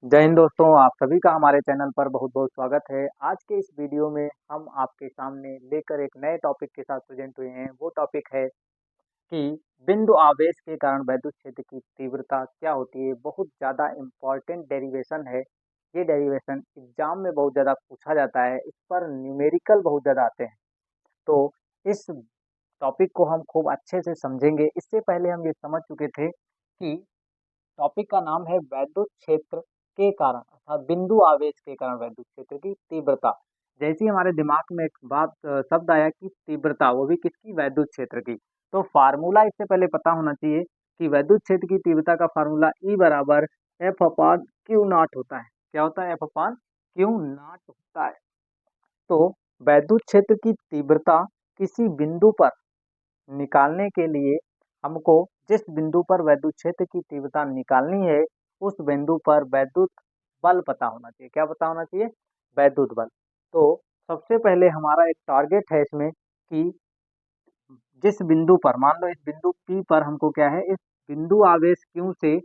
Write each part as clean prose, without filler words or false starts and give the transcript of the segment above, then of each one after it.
जय हिंद दोस्तों, आप सभी का हमारे चैनल पर बहुत-बहुत स्वागत है। आज के इस वीडियो में हम आपके सामने लेकर एक नए टॉपिक के साथ प्रेज़ेंट हुए हैं। वो टॉपिक है कि बिंदु आवेश के कारण वैद्युत क्षेत्र की तीव्रता क्या होती है? बहुत ज़्यादा इम्पोर्टेंट डेरिवेशन है। ये डेरिवेशन एग्ज़ाम में बहुत ज़्यादा पूछा जाता है। इस पर न्यूमेरिकल बहुत ज़्यादा आते हैं। तो इस टॉपिक को हम खूब अच्छे से समझेंगे। इससे पहले हम ये समझ चुके थे कि टॉपिक का नाम है वैद्युत क्षेत्र के कारण अर्थात बिंदु आवेश के कारण वैद्युत क्षेत्र की तीव्रता। जैसे ही हमारे दिमाग में एक शब्द आया कि तीव्रता, वो भी किसकी? वैद्युत क्षेत्र की। तो फार्मूला इससे पहले पता होना चाहिए कि वैद्युत क्षेत्र की तीव्रता का फार्मूला ई बराबर एफ अपान क्यू नॉट होता है। क्या होता है? एफ अपान क्यू नॉट होता है। तो वैद्युत क्षेत्र की तीव्रता किसी बिंदु पर निकालने के लिए हमको जिस बिंदु पर वैद्युत क्षेत्र की तीव्रता निकालनी है, उस बिंदु पर वैद्युत बल पता होना चाहिए। क्या पता होना चाहिए? वैद्युत बल। तो सबसे पहले हमारा एक टारगेट है इसमें कि जिस बिंदु पर मान लो इस बिंदु P पर हमको क्या है, इस बिंदु आवेश Q से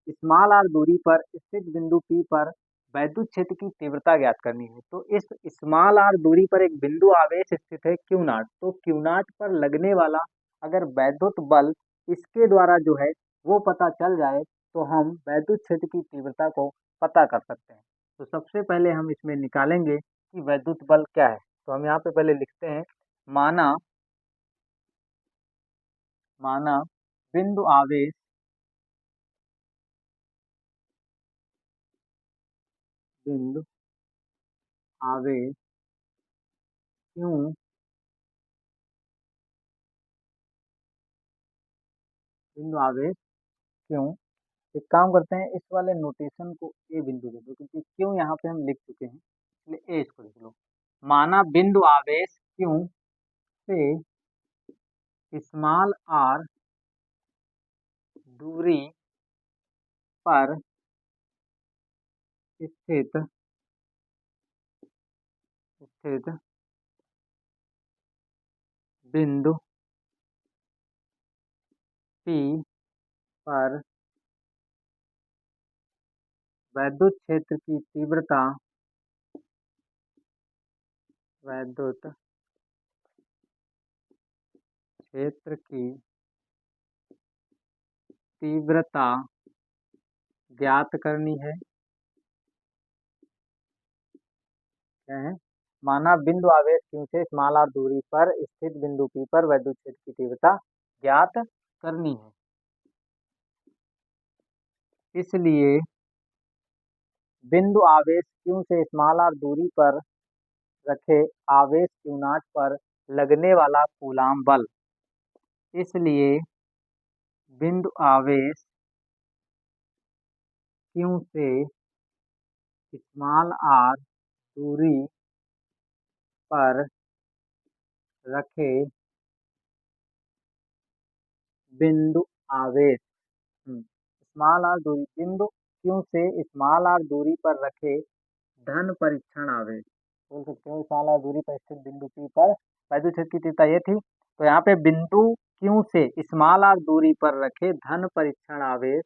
स्मॉल r दूरी पर स्थित बिंदु P पर वैद्युत क्षेत्र की तीव्रता ज्ञात करनी है। तो इस स्मॉल r दूरी पर एक बिंदु आवेश स्थित है Q नॉट। तो Q नॉट पर लगने वाला अगर वैद्युत बल इसके द्वारा जो है वो पता चल जाए तो हम वैद्युत क्षेत्र की तीव्रता को पता कर सकते हैं। तो सबसे पहले हम इसमें निकालेंगे कि वैद्युत बल क्या है। तो हम यहाँ पे पहले लिखते हैं, माना माना बिंदु आवेश बिंदु आवेश क्यों बिंदु आवेश क्यों एक काम करते हैं, इस वाले नोटेशन को ए बिंदु दे दो क्योंकि क्यों यहाँ पे हम लिख चुके हैं, इसलिए ए इसको लिख लो। माना बिंदु आवेश क्यों से स्मॉल आर दूरी पर स्थित स्थित बिंदु पी पर वैद्युत क्षेत्र की तीव्रता वैद्युत क्षेत्र की तीव्रता ज्ञात करनी है। क्या है? माना बिंदु आवेश क्यू से स्मॉल आर दूरी पर स्थित बिंदु पी पर वैद्युत क्षेत्र की तीव्रता ज्ञात करनी है। इसलिए बिंदु आवेश क्यू से स्मॉल आर दूरी पर रखे आवेश क्यू नॉट पर लगने वाला कूलाम बल, इसलिए बिंदु आवेश क्यू से स्मॉल आर दूरी पर रखे बिंदु आवेश स्मॉल आर दूरी बिंदु क्यू से स्मॉल आर दूरी पर रखे धन परीक्षण आवेश, बोल सकते हो स्मॉल आर दूरी पर स्थित बिंदु पी पर वैद्युत क्षेत्र की तीव्रता ये थी। तो यहाँ पे बिंदु क्यू से स्मॉल आर दूरी पर रखे धन परीक्षण आवेश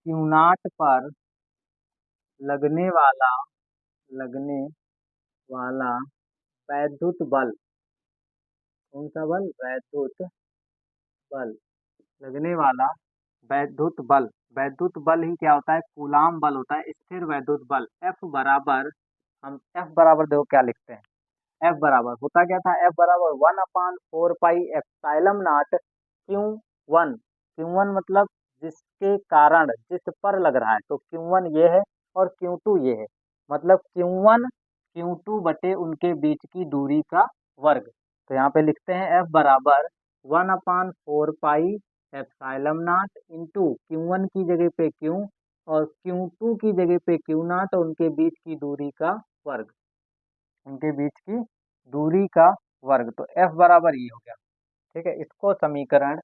क्यू नॉट पर लगने वाला लगने वाला वैद्युत बल, कौन सा बल? वैद्युत बल। लगने वाला वैद्युत बल ही क्या होता है? कूलाम बल होता है, स्थिर वैद्युत बल। एफ बराबर, हम एफ बराबर देखो क्या लिखते हैं। एफ बराबर होता क्या था? एफ बराबर 1/4 pi epsilon not Q1। Q1 मतलब जिसके कारण, जिस पर लग रहा है, तो Q1 ये है और Q2 ये है, मतलब Q1 Q2 बटे उनके बीच की दूरी का वर्ग। तो यहाँ पे लिखते हैं एफ बराबर 1/4 pi epsilon not into Q1 की जगह पे Q और Q2 की जगह पे Q नॉट और उनके बीच की दूरी का वर्ग, उनके बीच की दूरी का वर्ग। तो F बराबर ये हो गया। ठीक है, इसको समीकरण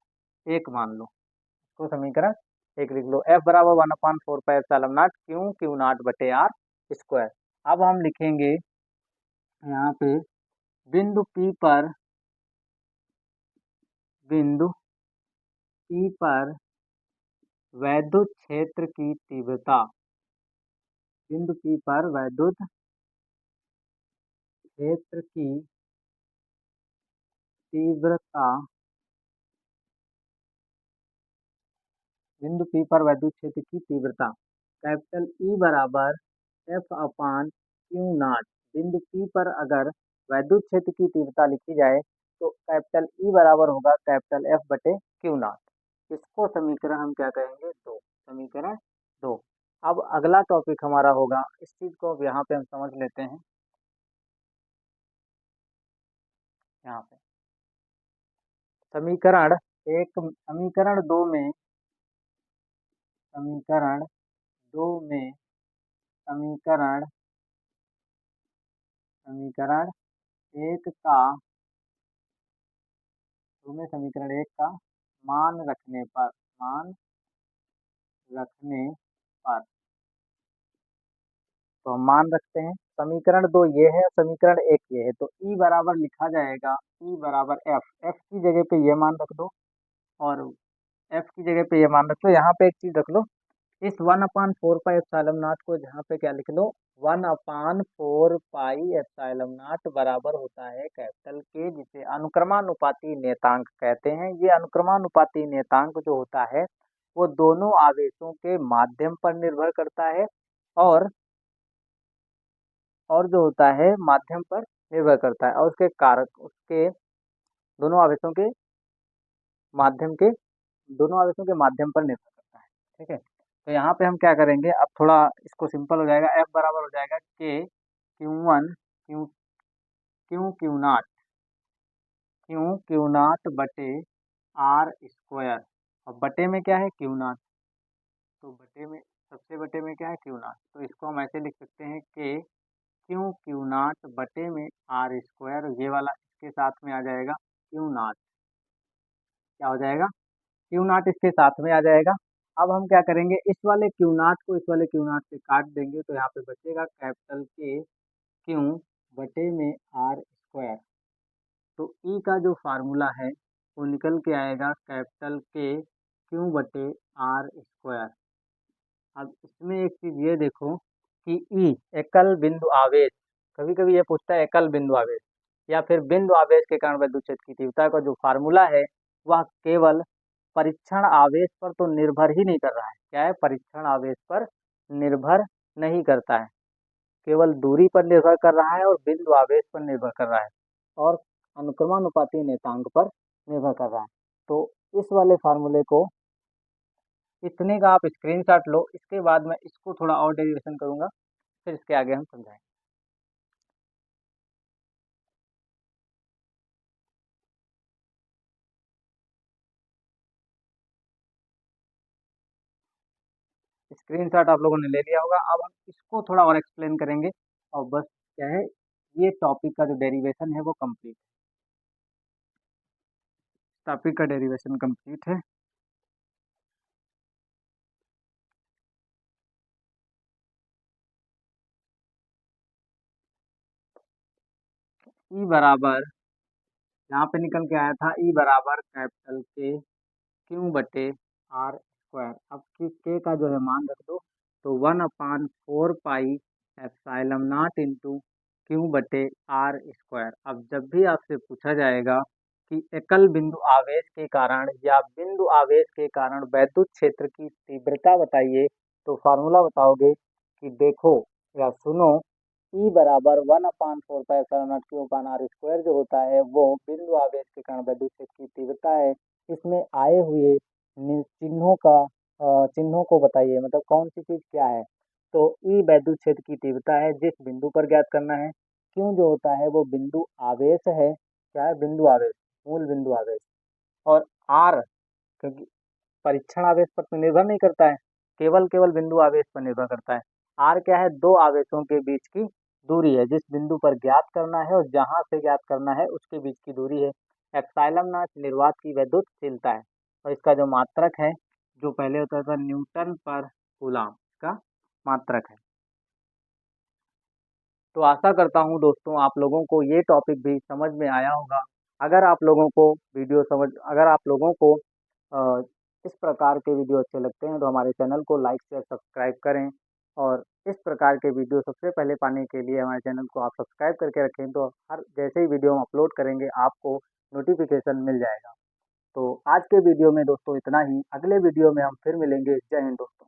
एक मान लो, इसको समीकरण एक लिख लो। F बराबर 1/4 pi epsilon naught Q not बटे आर स्क्वायर। अब हम लिखेंगे यहाँ पे बिंदु P पर बिंदु P पर वैद्युत क्षेत्र की तीव्रता, बिंदु P पर वैद्युत क्षेत्र की तीव्रता, बिंदु P पर वैद्युत क्षेत्र की तीव्रता कैपिटल E बराबर F अपान क्यू नॉट। बिंदु P पर अगर वैद्युत क्षेत्र की तीव्रता लिखी जाए तो कैपिटल E बराबर होगा कैपिटल F बटे क्यू नॉट। इसको समीकरण हम क्या कहेंगे? 2, समीकरण 2। अब अगला टॉपिक हमारा होगा, इस चीज को अब यहाँ पे हम समझ लेते हैं। यहाँ पे समीकरण समीकरण 2 में, समीकरण 2 में समीकरण समीकरण 1 का, समीकरण 1 का मान रखने पर, मान रखने पर, तो हम मान रखते हैं। समीकरण 2 ये है, समीकरण 1 ये है, तो E बराबर लिखा जाएगा, E बराबर F की जगह पे ये मान रख दो और F की जगह पे ये मान रख लो। यहाँ पे एक चीज रख लो, इस 1/4 पाई एप्सिलॉन नॉट को जहाँ पे क्या लिख लो, 1/4 पाई एप्सिलॉन नॉट बराबर होता है कैपिटल के, जिसे अनुक्रमानुपाती नियतांक कहते हैं। ये अनुक्रमानुपाती नियतांक जो होता है वो दोनों आवेशों के माध्यम पर निर्भर करता है और जो होता है माध्यम पर निर्भर करता है और उसके कारक, उसके दोनों आवेशों के माध्यम के, दोनों आवेशों के माध्यम पर निर्भर करता है। ठीक है, तो यहाँ पे हम क्या करेंगे, अब थोड़ा इसको सिंपल हो जाएगा। F बराबर हो जाएगा के Q1 क्यू नॉट बटे आर स्क्वायर। अब बटे में क्या है? क्यू नॉट, तो बटे में, सबसे बटे में क्या है? Q not. तो इसको हम ऐसे लिख सकते हैं कि क्यू नॉट बटे में आर स्क्वायर, ये वाला इसके साथ में आ जाएगा क्यू नॉट। क्या हो जाएगा? क्यू नॉट इसके साथ में आ जाएगा। अब हम क्या करेंगे, इस वाले क्यू नॉट को इस वाले क्यू नॉट से काट देंगे, तो यहाँ पे बचेगा कैपिटल के क्यू बटे में आर स्क्वायर। तो ई का जो फार्मूला है वो निकल के आएगा कैपिटल के क्यू बटे आर स्क्वायर। अब इसमें एक चीज ये देखो कि ई एकल बिंदु आवेश, कभी कभी ये पूछता है एकल बिंदु आवेश या फिर बिंदु आवेश के कारण विद्युत क्षेत्र की तीव्रता का जो फार्मूला है वह केवल परीक्षण आवेश पर तो निर्भर ही नहीं कर रहा है। क्या है? परीक्षण आवेश पर निर्भर नहीं करता है, केवल दूरी पर निर्भर कर रहा है और बिंदु आवेश पर निर्भर कर रहा है और अनुक्रमानुपाती नियतांक पर निर्भर कर रहा है। तो इस वाले फार्मूले को, इतने का आप स्क्रीनशॉट लो, इसके बाद मैं इसको थोड़ा और डेरिवेशन करूंगा, फिर इसके आगे हम समझाएंगे। स्क्रीनशॉट आप लोगों ने ले लिया होगा। अब हम इसको थोड़ा और एक्सप्लेन करेंगे और बस क्या है, ये टॉपिक का जो डेरिवेशन है वो कंप्लीट, टॉपिक का डेरिवेशन कंप्लीट है। ई बराबर, यहाँ पे निकल के आया था ई बराबर कैपिटल के क्यू बटे आर स्क्वायर। अब के का जो है मान रख दो, तो 1/4 pi epsilon not into Q बटे आर स्क्वायर। अब जब भी आपसे पूछा जाएगा कि एकल बिंदु आवेश के कारण या बिंदु आवेश के कारण वैद्युत क्षेत्र की तीव्रता बताइए, तो फार्मूला बताओगे कि देखो या सुनो, ई बराबर 1/4 pi epsilon naught Q upon R square जो होता है वो बिंदु आवेश के कारण वैद्युत क्षेत्र की तीव्रता है। इसमें आए हुए चिन्हों को बताइए, मतलब कौन सी चीज क्या है। तो ई वैद्युत क्षेत्र की तीव्रता है, जिस बिंदु पर ज्ञात करना है। क्यों जो होता है वो बिंदु आवेश है, क्या है? बिंदु आवेश, मूल बिंदु आवेश। और आर, क्योंकि परीक्षण आवेश पर तो निर्भर नहीं करता है, केवल केवल बिंदु आवेश पर निर्भर करता है। आर क्या है? दो आवेशों के बीच की दूरी है, जिस बिंदु पर ज्ञात करना है और जहां से ज्ञात करना है उसके बीच की दूरी है। एप्सिलॉन नॉट निर्वात की विद्युतशीलता है और इसका जो मात्रक है, जो पहले होता था न्यूटन पर कूलम, का मात्रक है। तो आशा करता हूँ दोस्तों आप लोगों को ये टॉपिक भी समझ में आया होगा। अगर आप लोगों को इस प्रकार के वीडियो अच्छे लगते हैं तो हमारे चैनल को लाइक, शेयर, सब्सक्राइब करें और इस प्रकार के वीडियो सबसे पहले पाने के लिए हमारे चैनल को आप सब्सक्राइब करके रखें, तो हर जैसे ही वीडियो हम अपलोड करेंगे आपको नोटिफ़िकेशन मिल जाएगा। तो आज के वीडियो में दोस्तों इतना ही, अगले वीडियो में हम फिर मिलेंगे। जय हिंद दोस्तों।